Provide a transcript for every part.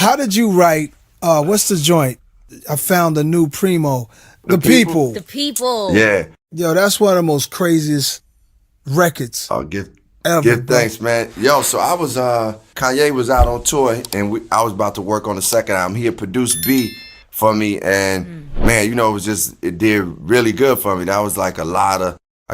How did you write? What's the joint? I found a new primo. The people. The people. Yeah. Yo, that's one of the most craziest records Give ever. thanks, man. Yo, so I was Kanye was out on tour, and I was about to work on the second album. He had produced B for me, and man, you know, it did really good for me. That was like I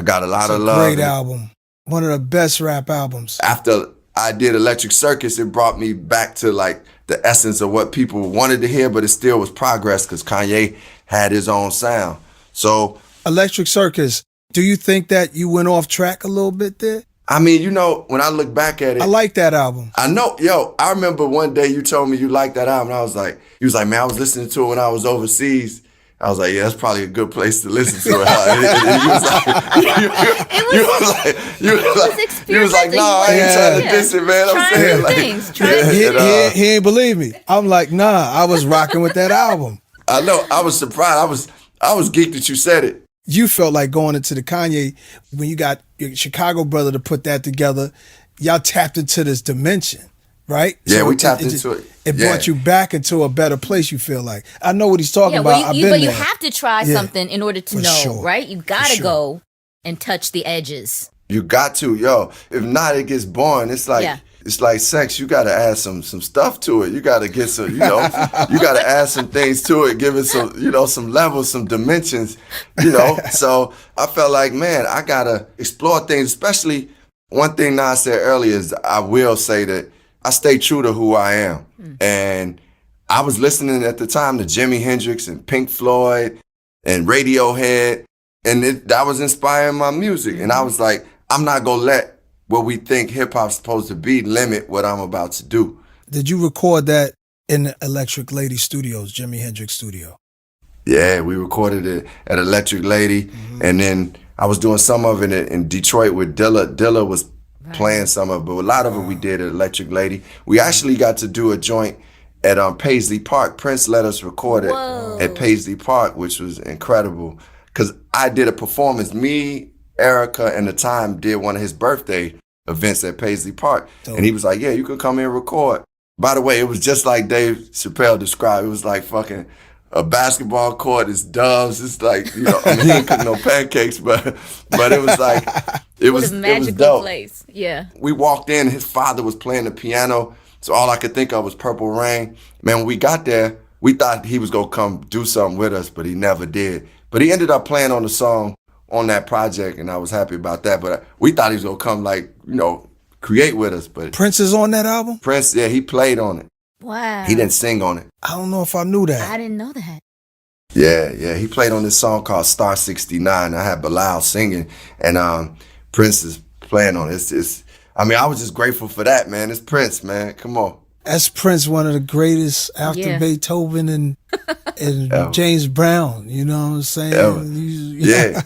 got a lot of love. Great album. One of the best rap albums. After I did Electric Circus, it brought me back to like the essence of what people wanted to hear, but it still was progress because Kanye had his own sound. So Electric Circus, do you think that you went off track a little bit there? I mean, you know, when I look back at it, I like that album. I know, yo, I remember one day you told me you liked that album, and he was like, man, I was listening to it when I was overseas. I was like, yeah, that's probably a good place to listen to it. You was like, no, I ain't trying to diss it, man. I'm saying, like, he ain't believe me. I'm like, nah, I was rocking with that album. I know, I was surprised. I was geeked that you said it. You felt like going into the Kanye, when you got your Chicago brother to put that together, y'all tapped into this dimension, right? Yeah, so we tapped into it. It brought you back into a better place, you feel like. I know what he's talking about. But you have to try something in order to know, right? You got to go and touch the edges. You got to, yo. If not, it gets boring. It's like it's like sex. You got to add some stuff to it. You got to get some, you know, you got to add some things to it, give it some, you know, some levels, some dimensions, you know. So I felt like, man, I got to explore things, especially one thing Nas said earlier is I will say that I stay true to who I am. And I was listening at the time to Jimi Hendrix and Pink Floyd and Radiohead, and that was inspiring my music. And I was like, I'm not going to let what we think hip-hop's supposed to be limit what I'm about to do. Did you record that in the Electric Lady Studios, Jimi Hendrix studio? Yeah, we recorded it at Electric Lady, and then I was doing some of it in Detroit with Dilla. Dilla was playing some of it, but a lot of it we did at Electric Lady. We actually got to do a joint at Paisley Park. Prince let us record it at Paisley Park, which was incredible, because I did a performance. Me, Erica, and The Time did one of his birthday events at Paisley Park. And he was like, yeah, you can come in and record. By the way, it was just like Dave Chappelle described. It was like fucking a basketball court. It's doves. It's like, you know, I mean, he didn't cook no pancakes, but it was like, it was a magical dope. Place. Yeah. We walked in, his father was playing the piano, so all I could think of was Purple Rain. Man, when we got there, we thought he was gonna come do something with us, but he never did. But he ended up playing on the song on that project, and I was happy about that. But we thought he was gonna come, like, you know, create with us. But Prince is on that album? Prince, yeah, he played on it. Wow. He didn't sing on it. I don't know if I knew that. I didn't know that. Yeah, he played on this song called Star 69. I had Bilal singing, and Prince is playing on it. I mean, I was just grateful for that, man. It's Prince, man. Come on. That's Prince, one of the greatest after Beethoven and James Brown. You know what I'm saying? Yeah.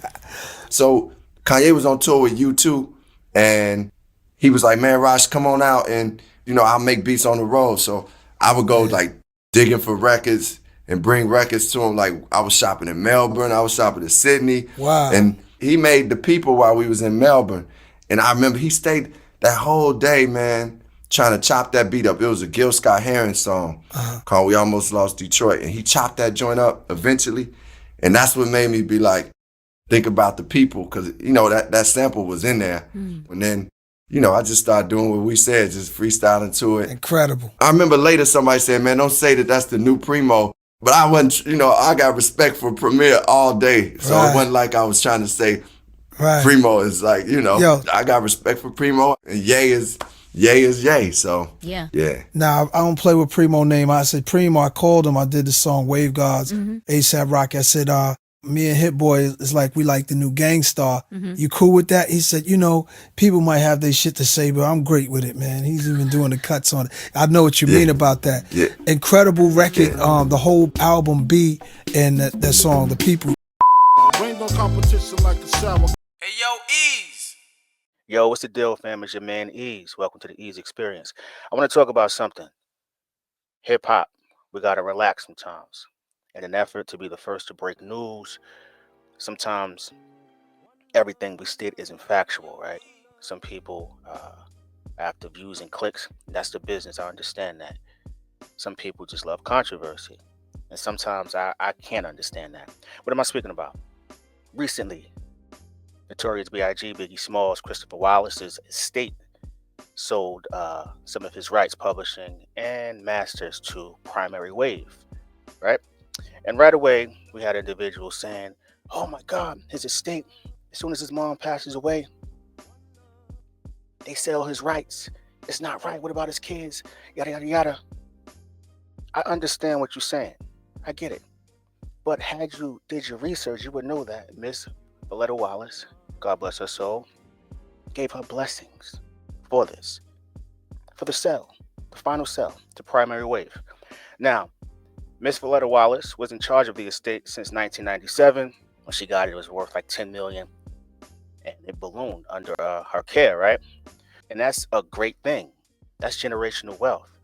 So Kanye was on tour with U2, and he was like, man, Raj, come on out, and, you know, I'll make beats on the road. So I would go, like, digging for records and bring records to him. Like, I was shopping in Melbourne. I was shopping in Sydney. Wow. And he made The People while we was in Melbourne. And I remember he stayed that whole day, man, trying to chop that beat up. It was a Gil Scott-Heron song called We Almost Lost Detroit. And he chopped that joint up eventually. And that's what made me be like, think about the people. Because, you know, that sample was in there. And then, you know, I just started doing what we said, just freestyling to it. Incredible. I remember later somebody said, man, don't say that that's the new Primo. But I wasn't, you know, I got respect for Premier all day. So it wasn't like I was trying to say Primo is like, you know, I got respect for Primo, and Ye is Ye. So, yeah. Now, I don't play with Primo name. I said, Primo, I called him. I did the song Wave Gods, ASAP Rocky. I said, me and Hit Boy is like, we like the new Gangstar. You cool with that? He said, you know, people might have their shit to say, but I'm great with it, man. He's even doing the cuts on it. I know what you mean about that. Yeah. Incredible record. The whole album B and that song, The People. Ain't no competition like the shower. Hey, yo, Eeze. Yo, what's the deal, fam? It's your man, Eeze. Welcome to the Eeze Experience. I want to talk about something. Hip-hop. We got to relax sometimes. In an effort to be the first to break news, sometimes everything we state isn't factual, right? Some people, after views and clicks, that's the business. I understand that. some people just love controversy. And sometimes I can't understand that. What am I speaking about? Recently, Notorious B.I.G., Biggie Smalls, Christopher Wallace's estate sold some of his rights, publishing and masters, to Primary Wave, right? And right away, we had individuals saying, oh my God, his estate, as soon as his mom passes away, they sell his rights. It's not right. What about his kids? Yada, yada, yada. I understand what you're saying. I get it. But had you did your research, you would know that Miss Valletta Wallace, God bless her soul, gave her blessings for this, for the sale, the final sale to Primary Wave. Now, Miss Valletta Wallace was in charge of the estate since 1997. When she got it, it was worth like $10 million, and it ballooned under her care, right? And that's a great thing. That's generational wealth.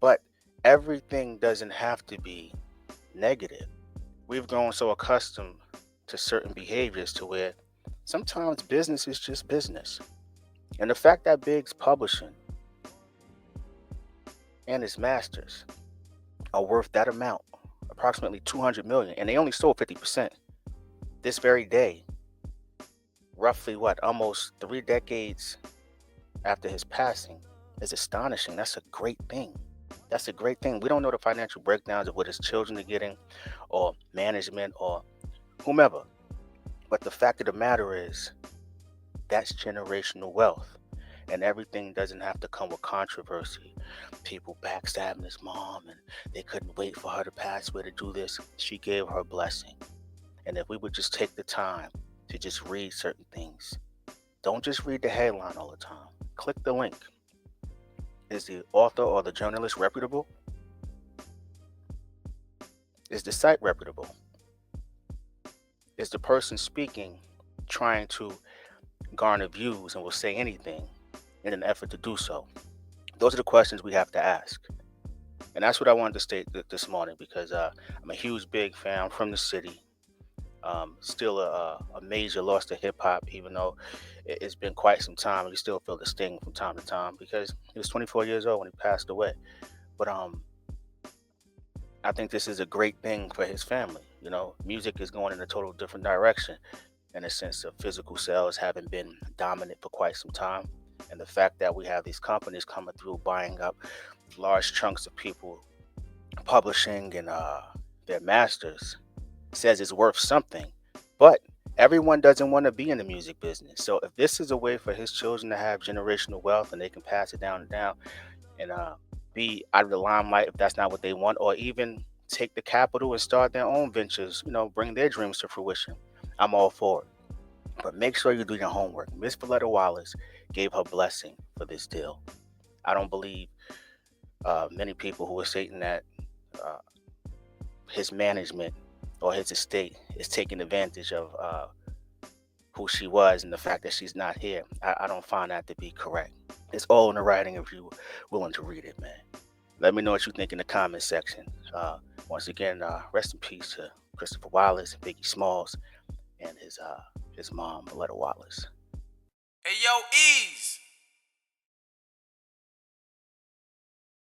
But everything doesn't have to be negative. We've grown so accustomed to certain behaviors to where sometimes business is just business. And the fact that Big's publishing and his masters are worth that amount, approximately $200 million, and they only sold 50% this very day, roughly almost 3 decades after his passing, is astonishing. That's a great thing. That's a great thing. We don't know the financial breakdowns of what his children are getting, or management, or whomever. But the fact of the matter is, that's generational wealth. And everything doesn't have to come with controversy. People backstabbing his mom, and they couldn't wait for her to pass away to do this. She gave her blessing. And if we would just take the time to just read certain things, don't just read the headline all the time. Click the link. Is the author or the journalist reputable? Is the site reputable? Is the person speaking trying to garner views and will say anything in an effort to do so? Those are the questions we have to ask. And that's what I wanted to state this morning, because I'm a huge, big fan. I'm from the city. Still a major loss to hip hop, even though it's been quite some time. You still feel the sting from time to time, because he was 24 years old when he passed away. But I think this is a great thing for his family. You know, music is going in a total different direction, in a sense of physical sales having been dominant for quite some time. And the fact that we have these companies coming through, buying up large chunks of people, publishing and their masters, says it's worth something. But everyone doesn't want to be in the music business. So if this is a way for his children to have generational wealth, and they can pass it down and down, and be out of the limelight if that's not what they want, or even take the capital and start their own ventures, bring their dreams to fruition, I'm all for it. But make sure you do your homework. Miss Valletta Wallace gave her blessing for this deal. I don't believe many people who are stating that his management or his estate is taking advantage of who she was, and the fact that she's not here. I don't find that to be correct. It's all in the writing if you're willing to read it, man. Let me know what you think in the comment section. Once again, rest in peace to Christopher Wallace, Biggie Smalls, and his mom, Valletta Wallace. Hey, yo, Eeze.